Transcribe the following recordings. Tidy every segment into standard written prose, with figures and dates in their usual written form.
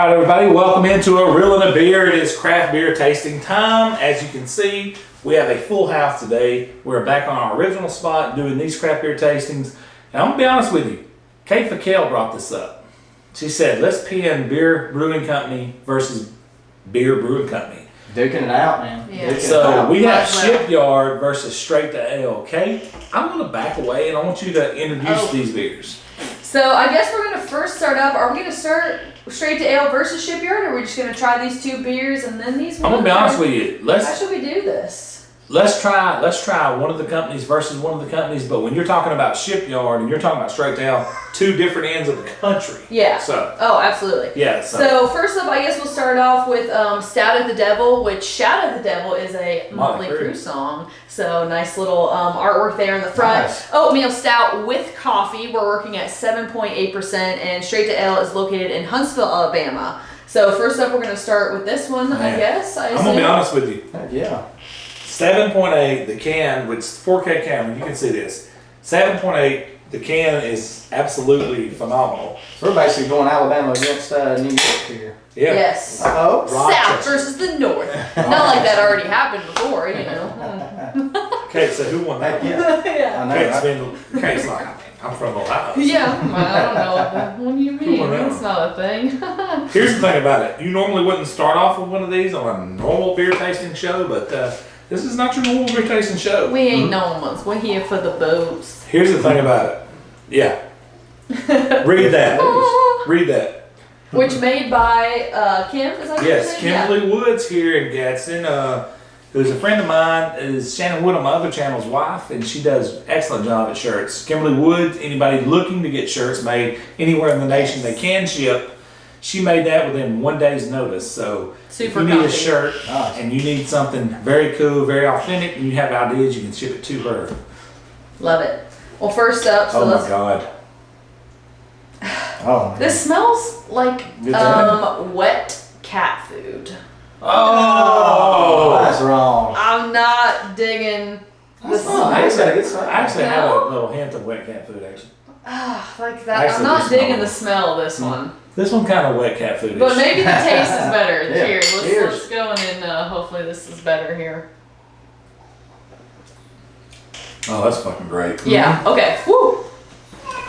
right, everybody, welcome into a Reelin' a Beer. It is craft beer tasting time. As you can see, we have a full house today. We're back on our original spot doing these craft beer tastings. And I'm gonna be honest with you, Kate Fakell brought this up. She said, let's pin beer brewing company versus beer brewing company. Duking it out, man. Yeah. So we have Shipyard versus Straight to Ale. Kate, I'm gonna back away and I want you to introduce these beers. So I guess we're gonna first start up. Are we gonna start Straight to Ale versus Shipyard, or are we just gonna try these two beers and then these? I'm gonna be honest with you. How should we do this? Let's try one of the companies versus one of the companies. But when you're talking about Shipyard and you're talking about Straight to Ale, two different ends of the country. Yeah. So. Oh, absolutely. Yeah. So first up, I guess we'll start off with Stout at the Devil, which Shout at the Devil is a Motley Crue song. So nice little artwork there in the front. Nice. Oatmeal Stout with coffee. We're working at 7.8%, and Straight to Ale is located in Huntsville, Alabama. So first up, we're going to start with this one, I guess. I'm going to be honest with you. Yeah. 7.8, the can, which is 4K camera, you can see this. 7.8, the can is absolutely phenomenal. We're basically going Alabama against New York here. Yeah. Yes. Oh. South versus the North. Not like that already happened before, you know. Okay, so who won that? Yeah. Yeah. I know. Kate's like, I'm from Ohio. Yeah, I don't know what do you mean? won that That's not a thing. Here's the thing about it. You normally wouldn't start off with one of these on a normal beer tasting show, but this is not your normal beer tasting show. We ain't normals. We're here for the boats. Here's the thing about it. Yeah. Read that. Read that. Which made by Kim, is that what you're Yes, saying? Kimberly Woods here in Gadsden, who's a friend of mine, is Shannon Wood on my other channel's wife, and she does an excellent job at shirts. Kimberly Woods, anybody looking to get shirts made anywhere in the nation they can ship, she made that within 1 day's notice. So Super if you need a comfy. shirt and you need something very cool, very authentic, and you have ideas, you can ship it to her. Love it. Well, first up, so Oh let's. my God. Oh. This smells like wet cat food. Oh! That's wrong. I'm not digging the That's smell. I It's got a good smell. actually have a No? little hint of wet cat food, actually. Like that. Actually, I'm not this digging smell. the smell of this one. This one kind of wet cat food. But maybe the taste is better. Yeah. Cheers. Cheers. Let's go and then hopefully this is better here. Oh, that's fucking great. Yeah. Okay. Woo.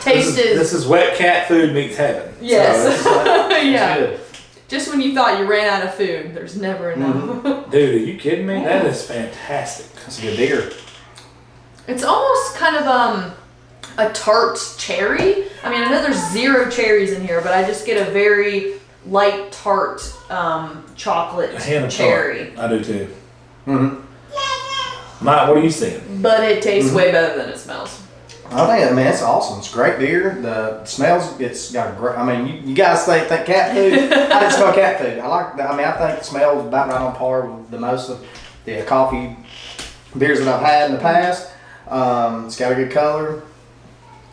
Taste This is wet cat food meets heaven. Yes. Yeah. Good. Just when you thought you ran out of food, there's never enough. Dude, are you kidding me? That is fantastic. That's a good beer. It's almost kind of a tart cherry. I mean, I know there's 0 cherries in here, but I just get a very light tart chocolate A hint of cherry. tart. I do too. Mm-hmm. Mike, what are you seeing? But it tastes way better than it smells. I mean, it's awesome. It's great beer. The smells, it's got a great, I mean, you guys think cat food? I didn't smell cat food. I think it smells about right on par with the most of the coffee beers that I've had in the past. It's got a good color.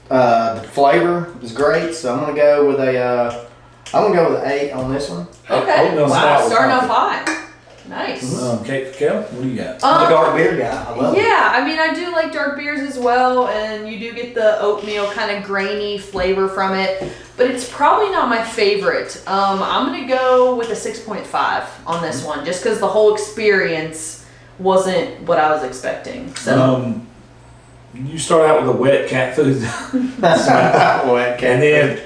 The flavor is great. So I'm gonna go with an 8 on this one. Okay. Oatmeal Wow. stout with Starting off coffee. high. Nice. Kate Fakell, what do you got? I'm a dark beer guy. I love it. Yeah, I mean, I do like dark beers as well, and you do get the oatmeal kind of grainy flavor from it, but it's probably not my favorite. I'm gonna go with a 6.5 on this one, just because the whole experience wasn't what I was expecting. So You start out with a wet cat food. Wet cat And then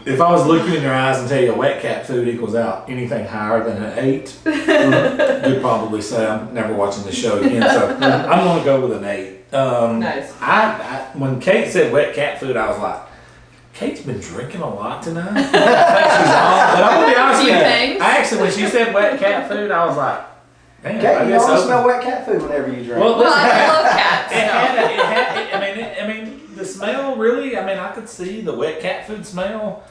if I was looking in your eyes and tell you a wet cat food equals out anything higher than an 8, you'd probably say I'm never watching the show again. So I'm going to go with an 8. Nice. I when Kate said wet cat food, I was like, Kate's been drinking a lot tonight. I think she's on. But I'm going to be honest with you. Things. I actually, when she said wet cat food, I was like, damn, Cat, I you guess always so. smell wet cat food whenever you drink. Well, Well, I love cats. I mean, the smell really. I mean, I could see the wet cat food smell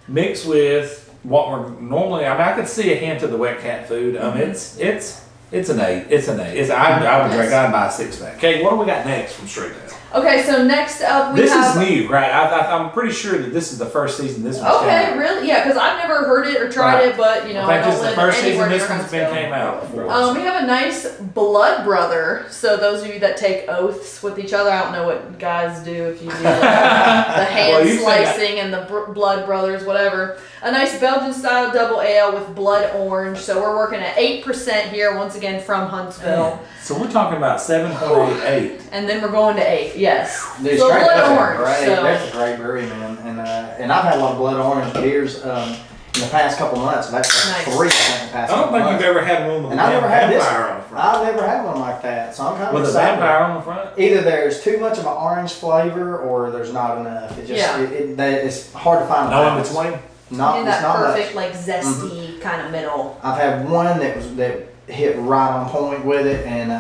mixed with what we're normally. I mean, I could see a hint of the wet cat food. It's an 8. It's an 8. I would drink. I'd buy a 6-pack. Okay, what do we got next from Straight to Ale? Okay, so next up we This have. is new, right? I'm pretty sure that this is the first season this one's came Okay, out. really? Yeah, because I've never heard it or tried Right. it, but you know, I think don't this is the live first anywhere season this near one's been Huntsville. came out for. We have a nice blood brother. So those of you that take oaths with each other, I don't know what guys do if you do like, the hand Well, you say that. slicing and the blood brothers, whatever. A nice Belgian style double ale with blood orange. So we're working at 8% here once again from Huntsville, So we're talking about 7.88. and then we're going to 8. Yes, Dude, so straight blood up, orange. Great. So That's a great brewery, man. And I've had a lot of blood orange beers in the past couple months. I've actually had Nice. 3 in the past I don't couple think months. you've ever had one with a And I've never had this. vampire on the front. I've never had one like that, so I'm kind of With a excited. vampire on the front? Either there's too much of an orange flavor or there's not enough. It just Yeah. it's hard to find. a No in balance. between? Not, in it's that not perfect, much. like zesty kind of middle. I've had one that hit right on point with it, and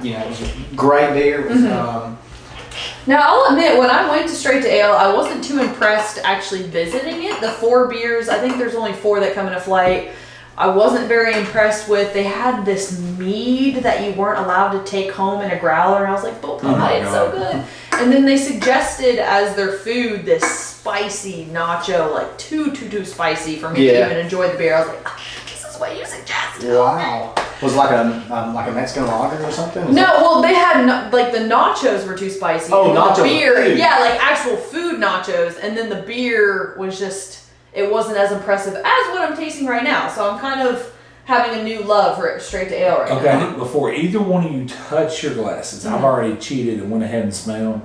it was a great beer. It was, Now, I'll admit, when I went to Straight to Ale, I wasn't too impressed actually visiting it. The 4 beers, I think there's only 4 that come in a flight. I wasn't very impressed with. They had this mead that you weren't allowed to take home in a growler, and I was like, but why? It's so good. And then they suggested as their food this spicy nacho, like too spicy for me to Yeah. even enjoy the beer. I was like, this is what you suggested. Wow. Was it like a Mexican lager or something? Is No, that- well, they had like the nachos were too spicy. Oh, and nacho the beer, food. yeah, like actual food nachos, and then the beer was just it wasn't as impressive as what I'm tasting right now. So I'm kind of having a new love for it, Straight to Ale right Okay, now. before either one of you touch your glasses, I've already cheated and went ahead and smelled.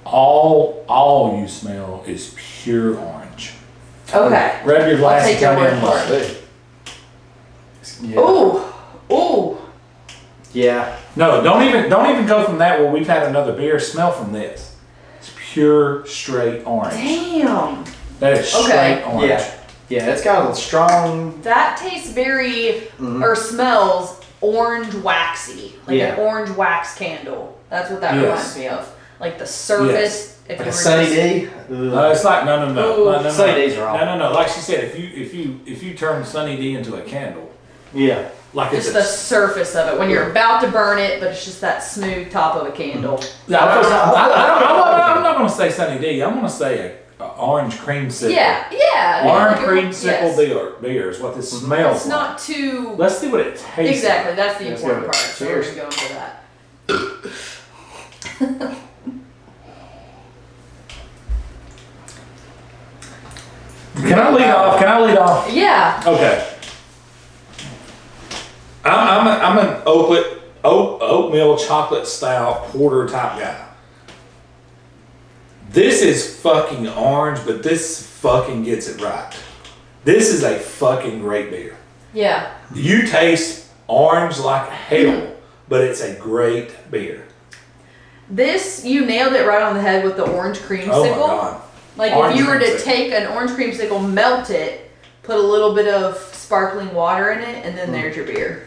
All you smell is pure orange. Okay. Grab your I'll glass take and your come word in. for and- it. Yeah. Ooh, ooh. Yeah. No, don't even go from that where we've had another beer. Smell from this. It's pure straight orange. Damn. That is Okay. straight orange. Yeah. Yeah. It's got a strong. That tastes very or smells orange waxy, like Yeah. an orange wax candle. That's what that Yes. reminds me of. Like the surface. If Like you a were Sunny just- D. It's like no. Sunny D's are awful. No. Like she said, if you turn Sunny D into a candle, Yeah. like Just it's the surface of it when you're about to burn it, but it's just that smooth top of a candle. Yeah, I'm not going to say Sunny D. I'm going to say a orange creamsicle. Yeah. Orange like creamsicle beer is what this smells It's like. not too. Let's see what it tastes Exactly, like. that's the Let's important go. part. So Cheers. we're going for that. Can I lead off? Yeah. Okay. I'm an oatmeal chocolate stout porter type guy. This is fucking orange, but this fucking gets it right. This is a fucking great beer. Yeah. You taste orange like hell, but it's a great beer. This, you nailed it right on the head with the orange creamsicle. Oh my god. Like Orange if you were to creamsicle. take an orange creamsicle, melt it, put a little bit of sparkling water in it, and then there's your beer.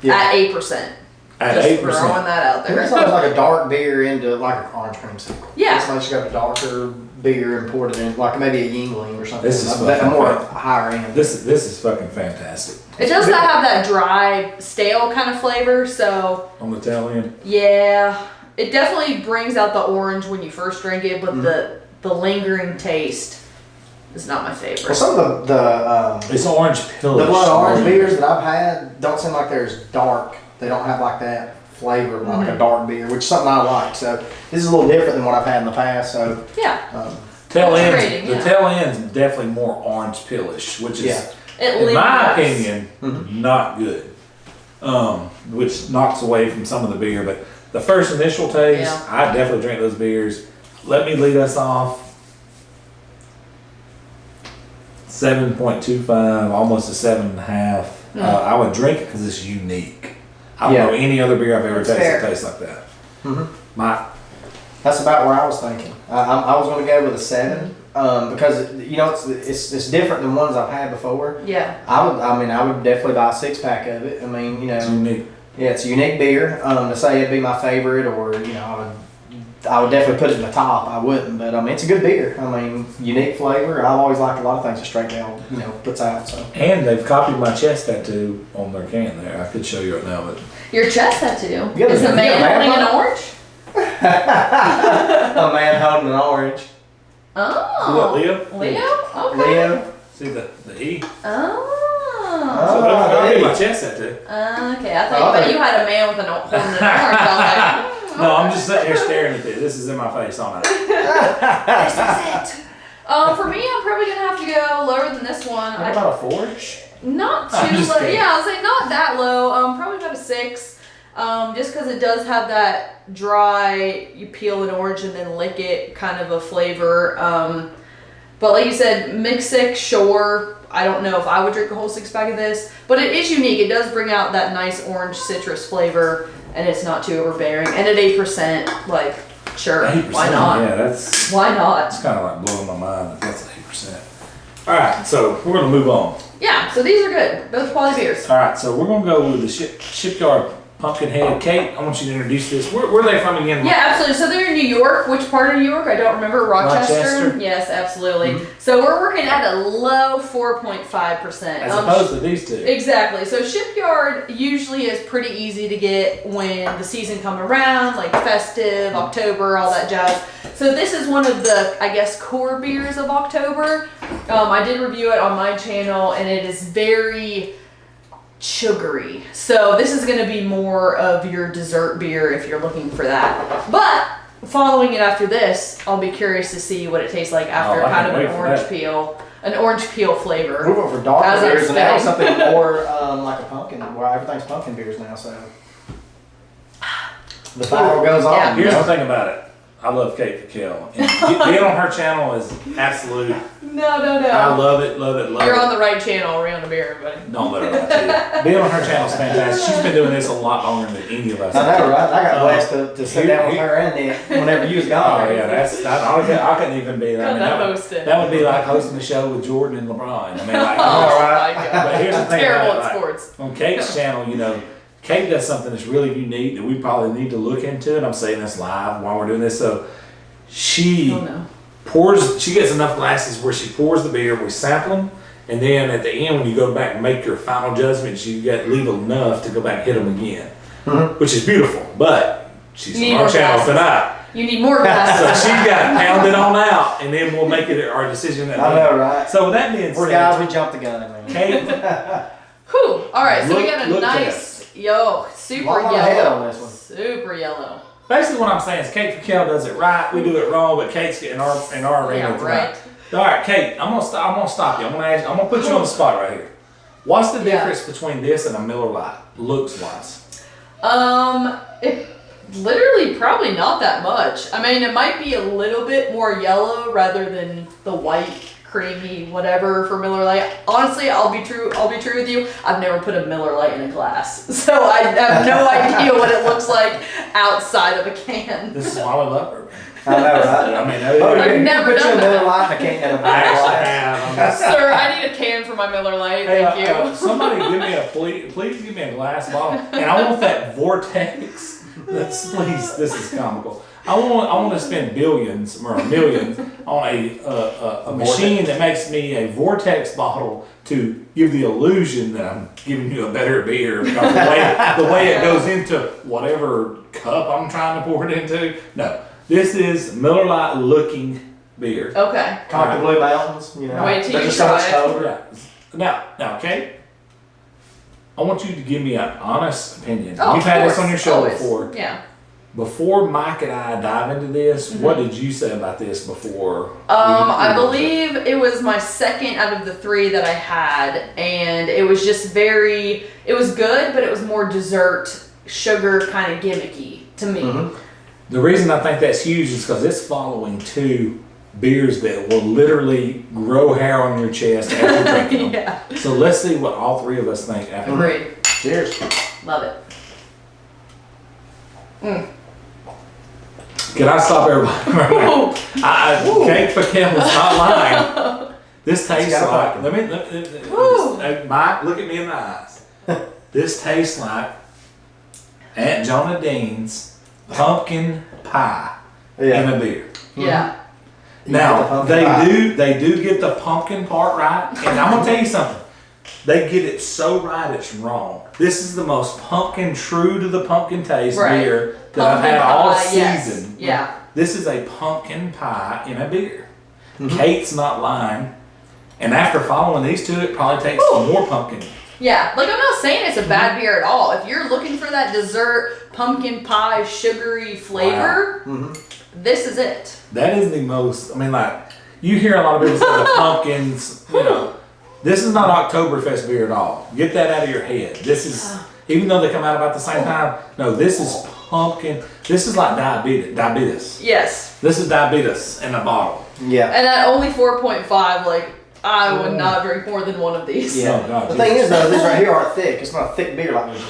Yeah. At 8%. At Just 8%. throwing that out It's there. almost like a dark beer into like an orange creamsicle. Yeah. It's like you got a darker beer and poured it in, like maybe a Yingling or something. This is a fucking more great. higher end. This is fucking fantastic. It does not have that dry, stale kind of flavor, so On the tail end. yeah. It definitely brings out the orange when you first drink it, but the lingering taste is not my Well, favorite. some of the It's orange pillish. the blood orange beers that I've had don't seem like they're as dark. They don't have like that flavor like a dark beer, which is something I like. So this is a little different than what I've had in the past. So Yeah. Tail That's ends. rating, The yeah. tail end's definitely more orange pillish, which is, Yeah. It in my lingers. opinion, not good. Which knocks away from some of the beer. But the first initial taste, Yeah. I definitely drink those beers. Let me lead us off. 7.25, almost a 7.5. I would drink it because it's unique. I don't Yeah. know any other beer I've ever That's tasted fair. that tastes like that. Mhm. My that's about where I was thinking. I was going to go with a 7 because it's different than ones I've had before. Yeah. I would definitely buy a 6-pack of it. I mean, it's unique. yeah, it's a unique beer. To say it'd be my favorite, or I would definitely put it in the top. I wouldn't, but it's a good beer. I mean, unique flavor. I've always liked a lot of things that Straight Ale, puts out. So And they've copied my chest tattoo on their can there. I could show you right now, but Your chest tattoo. You got Is a- the you man got a holding an vampire? orange? A man holding an orange. Oh. What, Leo? Leo? Okay. Leo. See the E? Oh. So I'll get my chest at too. Okay, I thought you had a man with holding an orange. I was like, No, I'm just sitting here staring at this. This is in my face all night. this is it. For me, I'm probably gonna have to go lower than this one. What about a 4? Not I'm too just low. kidding. Yeah, I'll say not that low. Probably about a 6. Just because it does have that dry, you peel an orange and then lick it kind of a flavor. But like you said, mixed 6, sure. I don't know if I would drink a whole 6-pack of this, but it is unique. It does bring out that nice orange citrus flavor, and it's not too overbearing. And at 8%, like, sure, 8%, why not? Yeah, that's Why not? it's kind of like blowing my mind that that's 8%. All right, so we're gonna move on. Yeah, so these are good. Both quality beers. All right, so we're gonna go with the Shipyard Pumpkinhead. Kate, I want you to introduce this. Where are they from again? Yeah, absolutely. So they're in New York. Which part of New York? I don't remember. Rochester? Yes, absolutely. So we're working at a low 4.5%. As opposed to these two. Exactly. So Shipyard usually is pretty easy to get when the season comes around, like festive, October, all that jazz. So this is one of the, I guess, core beers of October. I did review it on my channel, and it is very sugary. So this is going to be more of your dessert beer if you're looking for that. But following it after this, I'll be curious to see what it tastes like after I kind can't of wait for that. an orange peel flavor. We're going for darker As I'm beers and now spitting. something more like a pumpkin, where everything's pumpkin beers now, so. The battle goes on. Yeah. Here's the thing about it. I love Kate Fakell. And being on her channel is absolute. No. I love it, love it, love You're it. on the right channel around the beer, everybody. Don't let her lie to you. Being on her channel is fantastic. She's been doing this a lot longer than any of us. I know, right? I got blessed to sit down with her and Nick whenever you was gone. Oh yeah, I couldn't even be that. I mean, that would be like hosting a show with Jordan and LeBron. I mean, like, Oh, right. my God. but here's the thing Terrible about it, at like, sports. on Kate's channel, you know, Kate does something that's really unique that we probably need to look into, and I'm saying this live while we're doing this. So she Oh, no. she gets enough glasses where she pours the beer, we sample them, and then at the end when you go back and make your final judgments, you got leave enough to go back and hit them again, which is beautiful. But she's You need on our more channel glasses. tonight. You need more So glasses. she's got to pound it on out, and then we'll make it our decision. I know, right? So with that being We're said, guys, we jumped the gun, man. Kate, Whew. All right, so we Look- got a look at nice, super Long ahead yellow. on this one. Super yellow. basically what I'm saying is Kate Fakell does it right, we do it wrong, but Kate's getting our arena Yeah, tonight. right. All right, Kate, I'm gonna stop you. I'm gonna put you on the spot right here. What's the Yeah. difference between this and a Miller Lite, looks wise? It literally probably not that much. I mean, it might be a little bit more yellow rather than the white, creamy, whatever for Miller Lite. Honestly, I'll be true with you. I've never put a Miller Lite in a glass, so I have no idea what it looks like outside of a can. This is why we love her. I know, right? I mean, I've never put you done a Miller that. Lite and a can and a I actually black have. Sir, I need a can for my Miller Lite. Thank you. Somebody give me please give me a glass bottle, and I want that vortex. Please, this is comical. I want to spend billions or millions on a machine that makes me a vortex bottle to give the illusion that I'm giving you a better beer because the way it goes into whatever cup I'm trying to pour it into. No, this is Miller Lite looking beer. Okay. Talk to Blue Mountains, you know. Wait till They're you just so try much it. colder. Yeah. Now, Kate, I want you to give me an honest opinion. Oh, You've of had this course, on your show always. before. Yeah. Before Mike and I dive into this, Mm-hmm. what did you say about this before? I believe it was my second out of the 3 that I had, and it was just it was good, but it was more dessert, sugar kind of gimmicky to me. Mm-hmm. The reason I think that's huge is because it's following 2 beers that will literally grow hair on your chest after drinking them. Yeah. So let's see what all 3 of us think after. Agreed. Cheers. Love it. Can I stop everybody? Ooh. Kate Fakell is not lying. This tastes got like. pumpkin. Let me Woo. Mike, look at me in the eyes. This tastes like Aunt Jonah Dean's pumpkin pie in Yeah. a beer. Yeah. You get the Now pumpkin pie. they do get the pumpkin part right, and I'm gonna tell you something. they get it so right it's wrong. This is the most pumpkin, true to the pumpkin taste beer that I've had all season. Yes. Yeah. This is a pumpkin pie in a beer. Kate's not lying. And after following these two, it probably takes more pumpkin. Yeah, like I'm not saying it's a bad beer at all. If you're looking for that dessert pumpkin pie sugary flavor, this is it. That is the most, I mean, like, you hear a lot of people say the pumpkins, you know, this is not Oktoberfest beer at all. Get that out of your head. This is, even though they come out about the same time, no, this is pumpkin. This is like diabetes. Yes. This is diabetes in a bottle. Yeah. And at only 4.5, like, I would not drink more than one of these. Yeah. Oh, God, the thing is though, these right here aren't thick. It's not a thick beer like this.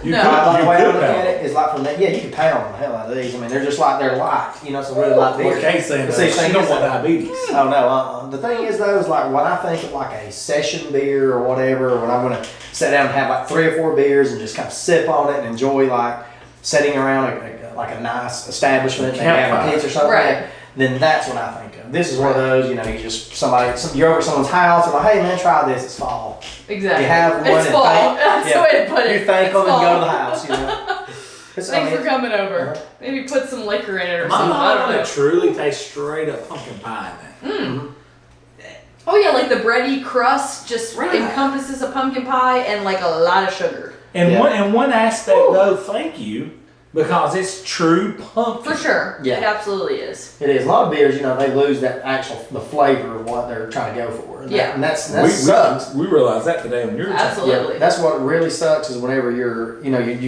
You No. Like the way I could look at pound it is like from that. Yeah, you can pound the hell out of these. I mean, they're just like they're light. You know, it's a really light beer. What Kate's saying See, is she thing don't is want that- diabetes. Oh no, the thing is though, is like when I think of like a session beer or whatever, when I'm gonna sit down and have like 3 or 4 beers and just kind of sip on it and enjoy like sitting around like a nice establishment, maybe having kids or something, Right. then that's what I think of. This is one of those, you know, you just you're over at someone's house and like, hey man, try this. It's fall. Exactly. You have one it's and fall. thank- That's yeah. the way to put it. You thank It's them and fall. go to the house. You know. Thanks for coming over. Maybe put some liquor in it or My something. I don't mom know. truly tastes straight up pumpkin pie in that. Oh yeah, like the bready crust just Right. encompasses a pumpkin pie and like a lot of sugar. And Yeah. one aspect though, thank you, because it's true pumpkin. For sure. Yeah. It absolutely is. It is. A lot of beers, you know, they lose that the flavor of what they're trying to go for. And Yeah. and that We, sucks. we realized that today when you were Absolutely. Yeah, that's what really sucks is whenever you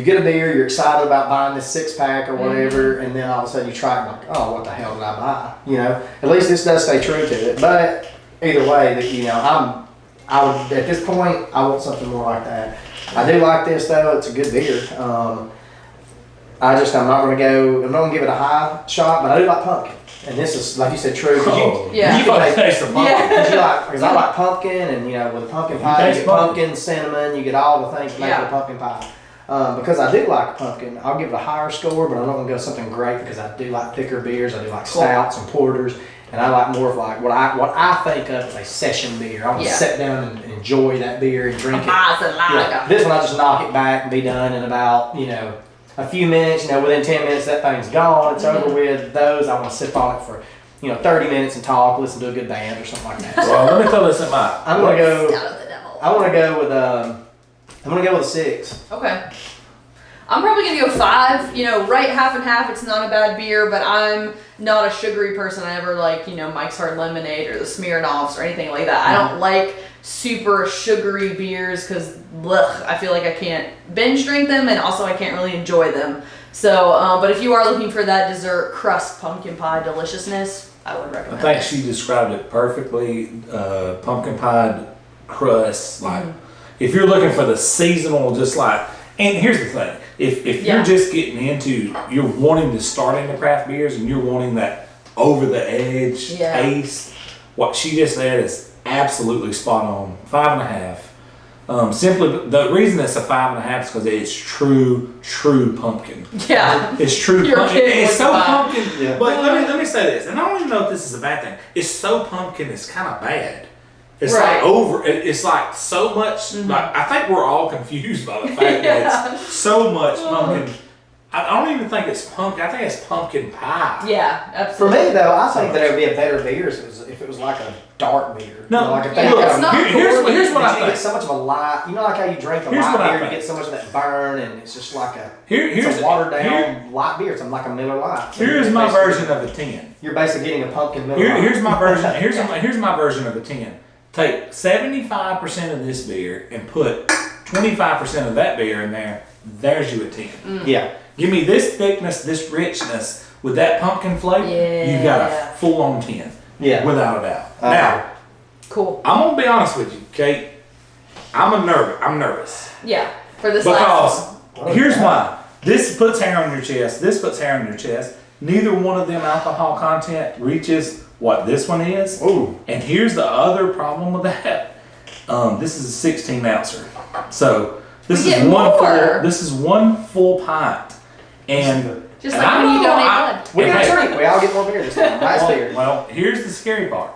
get a beer, you're excited about buying this 6-pack or whatever, and then all of a sudden you try it and like, oh, what the hell did I buy? You know, at least this does stay true to it. But either way, that you know, I would at this point I want something more like that. I do like this though; it's a good beer. I'm not gonna give it a high shot, but I do like pumpkin, and this is like you said, true. 'Cause Oh, Yeah. you gotta taste the pumpkin. Yeah. Because I like pumpkin, and you know, with pumpkin pie, you taste get pumpkin. pumpkin, cinnamon, you get all the things that make it Yeah. a pumpkin pie. Because I do like pumpkin, I'll give it a higher score, but I'm not gonna go something great because I do like thicker beers. I do like Cool. stouts and porters, and I like more of like what I think of as a session beer. I want to Yeah. sit down and enjoy that beer and drink it. Yeah. Yeah. This one I just knock it back and be done in about a few minutes. Within 10 minutes that thing's gone. It's over with. Those I want to sip on it for 30 minutes and talk, listen to a good band or something like that. So Well, let me throw this in my. I'm gonna go. Stout of the devil. I want to go with I'm gonna go with a 6. Okay. I'm probably gonna go 5. Right half and half. It's not a bad beer, but I'm not a sugary person. I never like Mike's Hard Lemonade or the Smirnoffs or anything like that. I don't like super sugary beers because I feel like I can't binge drink them, and also I can't really enjoy them. So, but if you are looking for that dessert crust pumpkin pie deliciousness, I would I recommend think it. she described it perfectly. Pumpkin pie crust. Like, if you're looking for the seasonal, just like, and here's the thing: if Yeah. you're just getting into, you're wanting to start into craft beers, and you're wanting that over the edge Yeah. taste, what she just said is absolutely spot on. 5.5. Simply, the reason it's a 5.5 is because it's true pumpkin. Yeah. It's true You're pumpkin. kidding It's with so the vibe. pumpkin. Yeah. But let me say this, and I don't even know if this is a bad thing. It's so pumpkin, it's kind of bad. It's Right. like it's like so much. Like, I think we're all confused by the fact that it's so much pumpkin. I don't even think it's pumpkin. I think it's pumpkin pie. Yeah, For absolutely. me though, I think that it would be a better beer if it was like a dark beer. No, like if yeah, they it's had not here's what you I get think. so much of a light. Like how you drink a Here's what I light beer, you think. get so much of that burn, and it's just like Here's it's a watered down here- light beer. It's like a Miller Lite. So Here's you're my basically- version of a 10. You're basically getting a pumpkin Miller Lite. Here's my version. Here's my version of a 10. Take 75% of this beer and put 25% of that beer in there. There's you a 10. Yeah. Give me this thickness, this richness with that pumpkin flavor. You got a full on 10. Yeah. Without a doubt. Now, Cool. I'm gonna be honest with you, Kate. I'm nervous. Yeah. For this last Because here's why. This puts hair on your chest. This puts hair on your chest. Neither one of them alcohol content reaches what this one is. Ooh. And here's the other problem with that. This is a 16 ouncer. So this We is get one more. full. This is one full pint. And Just and like I when you know donate I- blood. We and got hey, a treat. We all get more beer this time. Nice beer. well, here's the scary part.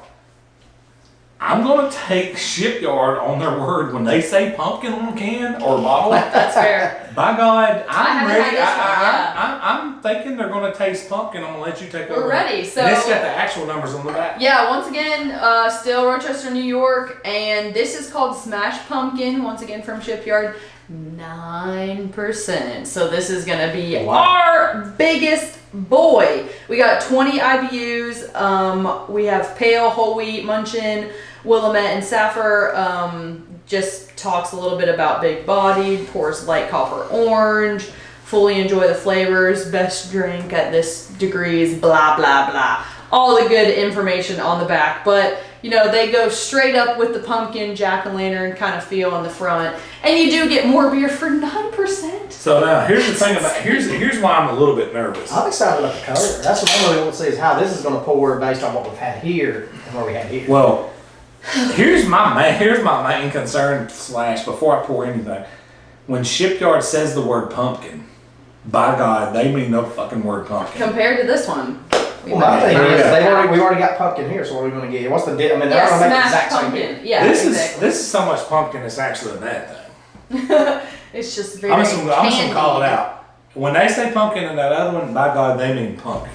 I'm going to take Shipyard on their word when they say pumpkin on can or bottle. That's fair. By God, I'm haven't ready. had this one, I'm thinking they're going to taste pumpkin. I'm going to let you take over. We're ready. So and it's got the actual numbers on the back. yeah, once again, still Rochester, New York, and this is called Smash Pumpkin. Once again from Shipyard, 9%. So this is gonna be our biggest boy. We got 20 IBUs. We have pale, whole wheat, munchin, willamette, and saffir. Just talks a little bit about big bodied, pours light copper orange. Fully enjoy the flavors. Best drink at this degrees. Blah blah blah. All the good information on the back, but you know, they go straight up with the pumpkin jack-o'-lantern kind of feel on the front, and you do get more beer for 9%. So now here's the thing about here's why I'm a little bit nervous. I'm excited about the color. That's what I really want to see is how this is going to pour based on what we've had here and what we had here. Well, here's my main concern / before I pour anything. When Shipyard says the word pumpkin, by God, they mean the fucking word pumpkin. Compared to this one. Well, my thing is, we've already got pumpkin here, so what are we going to get? What's the I mean, they're going to make the exact same beer. Yeah, this exactly. is so much pumpkin. It's actually a bad thing. It's just very I'm just gonna call it out. When they say pumpkin in that other one, by God, they mean pumpkin.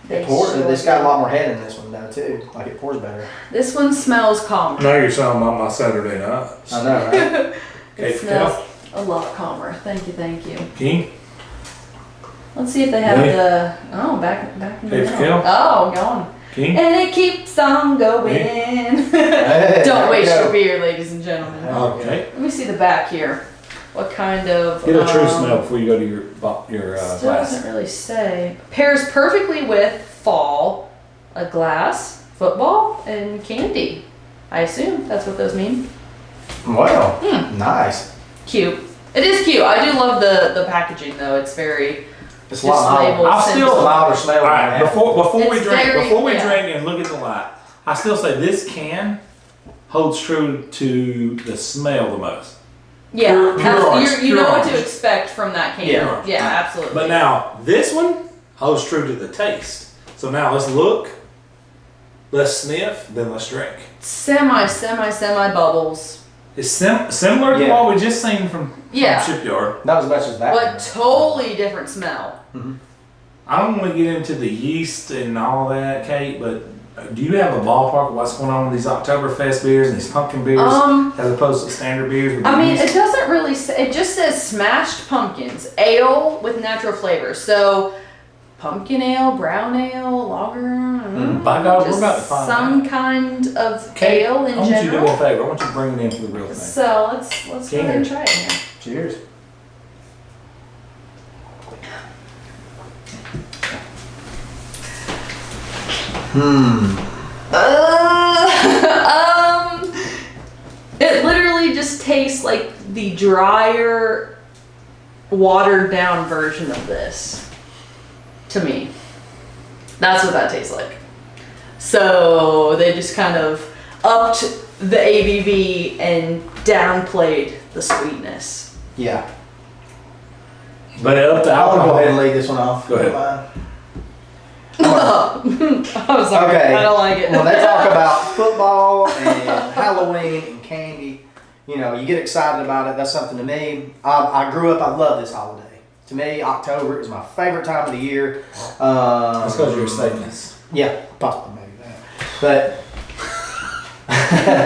It's got a lot more head in this one though too. Like it pours better. This one smells calmer. Now you're talking about my Saturday nights. I know, right? It smells a lot calmer. Thank you. King. Let's see if they have back in the middle. Oh, gone. King. And it keeps on going. Hey, Don't waste your beer, ladies and gentlemen. Okay. Let me see the back here. What kind of... Get a true smell before you go to your Still glass. doesn't really say. Pairs perfectly with fall, a glass, football, and candy. I assume that's what those mean. Wow. Nice. Cute. It is cute. I do love the packaging though. It's very... It's a lot milder. I'll still milder smell. All right, before we It's drink, very- drink and look at the light, I still say this can holds true to the smell the most. Yeah, Pure orange, you pure know what to orange. expect from that can. Yeah. Absolutely. But now this one holds true to the taste. So now let's look, let's sniff, then let's drink. Semi bubbles. It's similar to what we just seen from Shipyard. Not as much as that. But totally different smell. Mm-hmm. I don't want to get into the yeast and all that, Kate, but do you have a ballpark of what's going on with these Oktoberfest beers and these pumpkin beers as opposed to standard beers? With I mean, yeast? it doesn't really say, it just says smashed pumpkins, ale with natural flavors. So, pumpkin ale, brown ale, lager, By God, just we're about to find some out. kind of Kate, ale in I want you to do me a general. favor. I want you to bring it in for the real thing. So, let's go ahead and try it here. Cheers. It literally just tastes like the drier, watered down version of this. To me. That's what that tastes like. So they just kind of upped the ABV and downplayed the sweetness. Yeah. But up to I'll alcohol. go ahead and lead this one off. Go ahead. I'm sorry, Okay. I don't like it. When they talk about football and Halloween and candy, you know, you get excited about it. That's something to me. I grew up, I love this holiday. To me, October is my favorite time of the year. That's because you're a Satanist. Yeah, possibly maybe that. But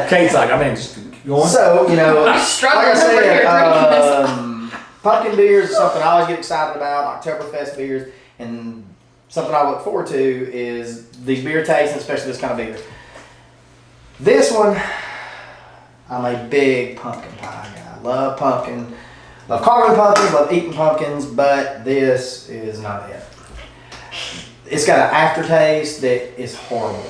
Kate's like, I mean, just go on. so, you know, I'm struggling like I over here said, drinking this. pumpkin beers is something I always get excited about. Oktoberfest beers, and something I look forward to is these beer tastes, and especially this kind of beer. This one, I'm a big pumpkin pie guy. Love pumpkin. Love carving pumpkins, love eating pumpkins, but this is not it. It's got an aftertaste that is horrible.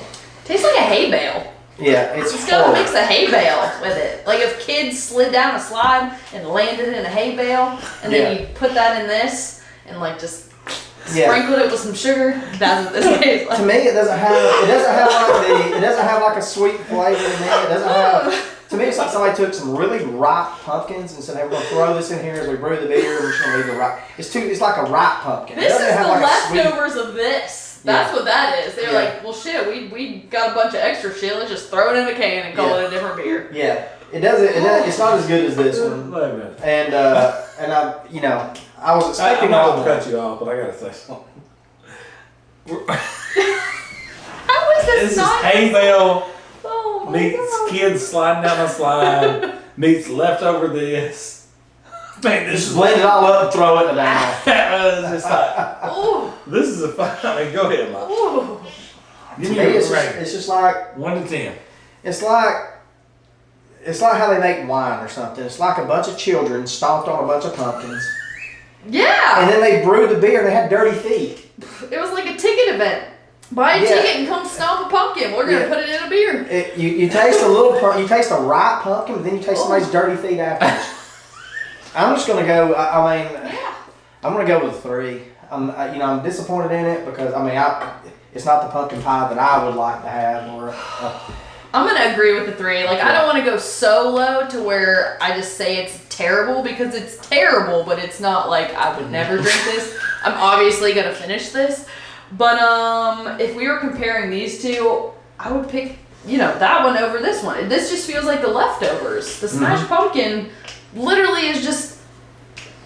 Tastes like a hay bale. Yeah, it's It's got a horrible. mix of hay bale with it. Like if kids slid down a slide and landed in a hay bale, and then you put that in this and like just sprinkled it with some sugar. That's what this tastes like. To me, it doesn't have like a sweet flavor in there. It doesn't have. To me, it's like somebody took some really ripe pumpkins and said, "Hey, we're gonna throw this in here as we brew the beer. We're just gonna leave the ripe." It's like a ripe pumpkin. It This doesn't is have the like a sweet. leftovers of this. That's what that is. They're Yeah. like, well, shit, we got a bunch of extra shit. Let's just throw it in a can and call it a different beer. Yeah, it doesn't. It's not as good as this one. Wait a minute. And I, you know, I was I'm expecting not more. gonna cut you off, but I gotta say something. How is this This is not? hay bale Oh my meets God. kids sliding down a slide meets leftover this. Man, this Just is blend it all up and throw it in the mouth. it's just like, Ooh, this is a fun. I mean, go ahead, Mike. ooh. Give To me me, your it's rating. just like 1 to 10. it's like how they make wine or something. It's like a bunch of children stomped on a bunch of pumpkins, Yeah. and then they brewed the beer and they had dirty feet. It was like a ticket event. Buy a Yeah. ticket and come stomp a pumpkin. We're gonna Yeah. put it in a beer. You taste a little, you taste a ripe pumpkin, but then you taste somebody's dirty feet afterwards. I'm just gonna go. I mean, Yeah. I'm gonna go with 3. I'm disappointed in it because it's not the pumpkin pie that I would like to have. I'm gonna agree with the 3. Like, I don't want to go so low to where I just say it's terrible, because it's terrible, but it's not like I would never drink this. I'm obviously gonna finish this, but if we were comparing these two, I would pick that one over this one. This just feels like the leftovers. The smashed pumpkin literally is just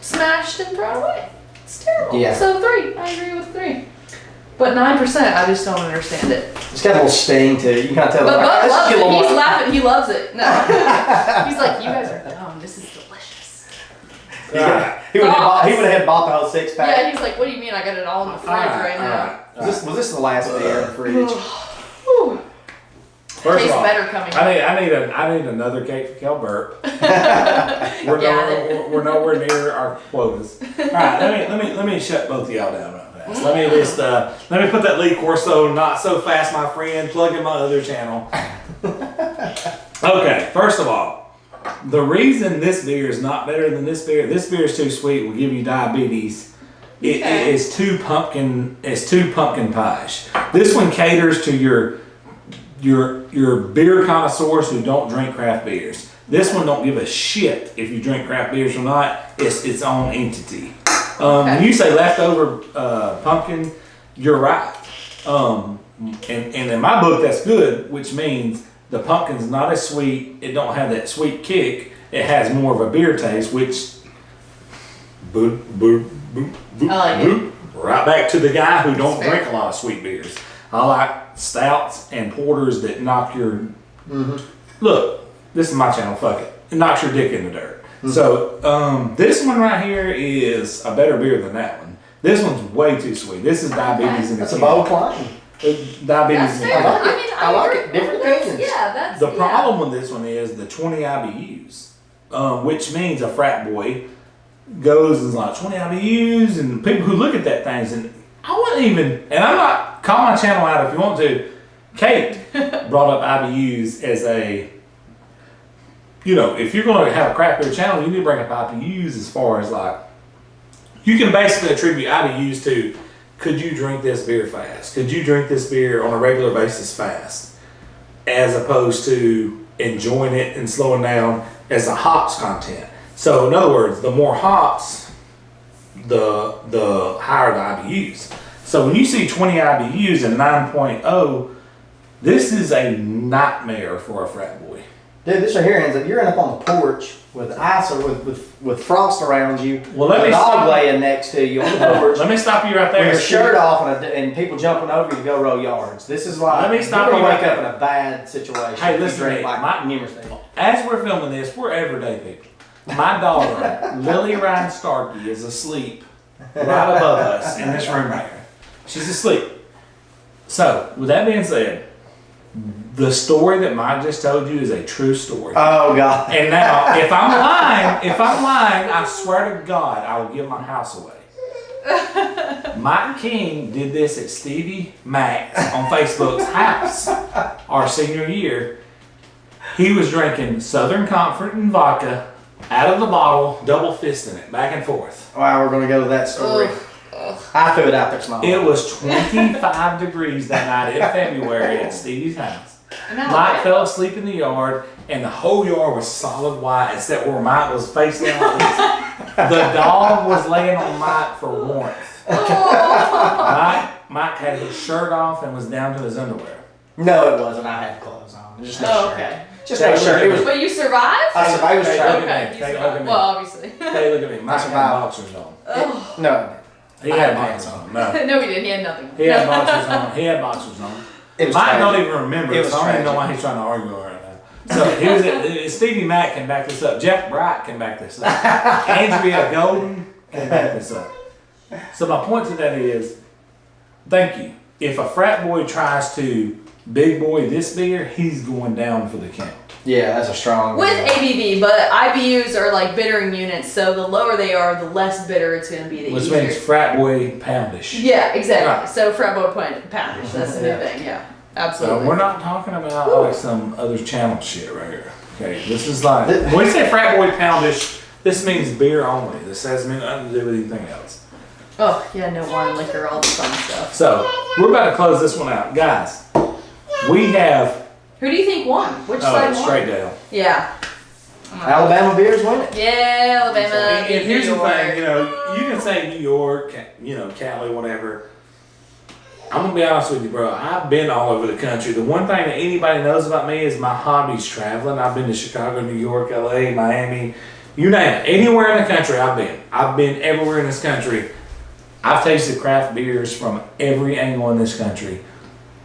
smashed and thrown away. It's terrible. Yeah. So 3. I agree with 3. But 9%, I just don't understand it. It's got a little sting to it. You can kind of tell. But like, Bud let's loves get a it. little He's more- laughing. He loves it. No. He's like, you guys are dumb. This is delicious. Alright. He would have bought the whole 6-pack. Yeah, he's like, what do you mean? I got it all in the fridge right now. Was this the last beer in the fridge? Whew. First Tastes of all, better coming. I need another cake for Cal Burp. We're nowhere near our quotas. All right, let me shut both of y'all down right fast. Let me just let me put that Lee Corso not so fast, my friend. Plug in my other channel. Okay, first of all, the reason this beer is not better than this beer is too sweet. Will give you diabetes. Okay. It's too pumpkin. It's too pumpkin pie-ish. This one caters to your beer connoisseurs who don't drink craft beers. This one don't give a shit if you drink craft beers or not. It's its own entity. When you say leftover pumpkin, you're right. And in my book, that's good, which means the pumpkin's not as sweet. It don't have that sweet kick. It has more of a beer taste, which boop, boop, boop, boop, I like it. boop. Right back to the guy who don't That's fair. drink a lot of sweet beers. I like stouts and porters that knock your... Look, this is my channel, fuck it. It knocks your dick in the dirt. So, this one right here is a better beer than that one. This one's way too sweet. This is diabetes in a That's a can. bold claim. Diabetes That's in a fair. can. like it. I mean, I like agree. it. Different That's- opinions. Yeah, that's The problem with this one is the 20 IBUs, which means a frat boy goes and is like 20 IBUs, and people who look at that things, and I wouldn't even, and I'm not, call my channel out if you want to. Kate brought up IBUs as a, if you're going to have a craft beer channel, you need to bring up IBUs as far as like, you can basically attribute IBUs to, could you drink this beer fast? Could you drink this beer on a regular basis fast? As opposed to enjoying it and slowing down as the hops content. So in other words, the more hops, the higher the IBUs. So when you see 20 IBUs and 9.0, this is a nightmare for a frat boy. Dude, this right here ends up, you're up on the porch with ice or with frost around you. Well, let a me dog stop. laying next to you on the porch. Let me stop you right there. with your shirt off and people jumping over you to go roll yards. This is like, Let me stop you're you gonna right wake up there. in a bad situation. Hey, if you listen to drink me. like numerous people. As we're filming this, we're everyday people. My daughter, Lily Ryan Starkey, is asleep right above us in this room right here. She's asleep. So, with that being said, the story that Mike just told you is a true story. Oh God. And now, if I'm lying, I swear to God, I will give my house away. Mike King did this at Stevie Mac's on Facebook's house our senior year. He was drinking Southern Comfort and vodka out of the bottle, double fisting it, back and forth. Wow, we're gonna go to that story. I threw it out there small. It was 25 degrees that night in February at Stevie's house. Mike fell asleep in the yard, and the whole yard was solid white, except where Mike was facing like this. The dog was laying on Mike for warmth. Mike had his shirt off and was down to his underwear. No, it wasn't. I had clothes on. It was just no Oh, shirt. okay. Just no shirt. It was. But you survived? I survived. It was Hey, shirt. look Okay, at me. you Hey, survived. look at me. Well, obviously. Hey, look at me. Mike had survived. boxers on. Oh. No. He I had had pants pants on. No. No, he didn't. He had nothing. He had boxers on. He had boxers on. It was Mike tragic. don't even remember It it, was so I don't even know tragic. why he's trying to argue right now. So he was at, Stevie Mack can back this up. Jeff Bright can back this up. Andrea Golden can back this up. So my point to that is, thank you. If a frat boy tries to big boy this beer, he's going down for the count. Yeah, that's a strong. With ABV, but IBUs are like bittering units, so the lower they are, the less bitter it's going to be. The Which easier. means frat boy poundish. Yeah, exactly. Right. So frat boy poundish. That's the new thing. Yeah, absolutely. So we're not talking about like some other channel shit right here. Okay, this is like when we say frat boy poundish, this means beer only. This has nothing to do with anything else. Oh yeah, no wine, liquor, all the fun stuff. So we're about to close this one out, guys. We have Who do you think won? Which side won? straight down. Yeah. Alabama beers winning. Yeah, Alabama. And here's the New York. thing, you know, you can say New York, you know, Cali, whatever. I'm gonna be honest with you, bro. I've been all over the country. The one thing that anybody knows about me is my hobby's traveling. I've been to Chicago, New York, LA, Miami, you name it. Anywhere in the country I've been. I've been everywhere in this country. I've tasted craft beers from every angle in this country.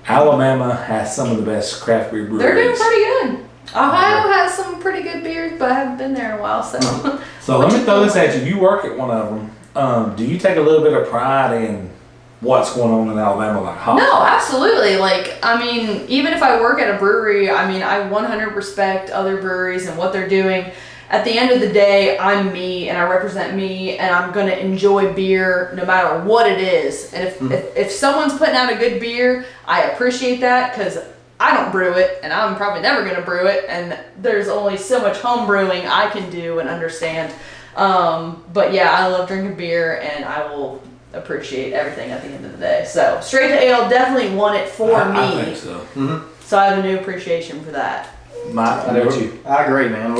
Alabama has some of the best craft beer breweries. They're doing pretty good. Ohio has some pretty good beers, but I haven't been there in a while, so. So let me throw this at you. You work at one of them. Do you take a little bit of pride in what's going on in Alabama, like hot? No, absolutely. Like, I mean, even if I work at a brewery, I mean, I 100 respect other breweries and what they're doing. At the end of the day, I'm me and I represent me and I'm going to enjoy beer no matter what it is. And if someone's putting out a good beer, I appreciate that because I don't brew it and I'm probably never going to brew it. And there's only so much home brewing I can do and understand. But yeah, I love drinking beer and I will appreciate everything at the end of the day. So Straight to Ale definitely won it for me. I think so. Mm-hmm. So I have a new appreciation for that. Mike, what about you? I agree, man. I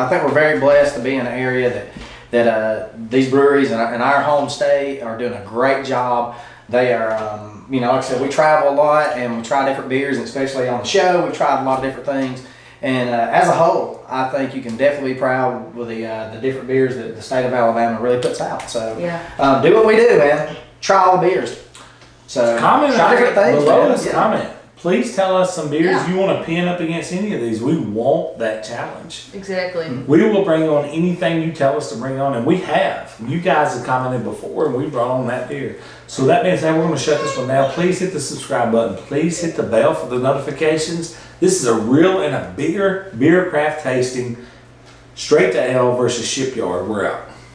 think we're very blessed to be in an area that these breweries in our home state are doing a great job. They are, you know, like I said, we travel a lot and we try different beers, and especially on the show, we tried a lot of different things. And as a whole, I think you can definitely be proud with the different beers that the state of Alabama really puts out. So Yeah. do what we do, man. Try all the beers. So Comment try different things. below man. this Yeah. comment. Please tell us some beers Yeah. you want to pin up against any of these. We want that challenge. Exactly. We will bring on anything you tell us to bring on, and we have. You guys have commented before, and we brought on that beer. So that being said, we're going to shut this one down. Please hit the subscribe button. Please hit the bell for the notifications. This is a real and a bigger beer craft tasting. Straight to Ale versus Shipyard. We're out.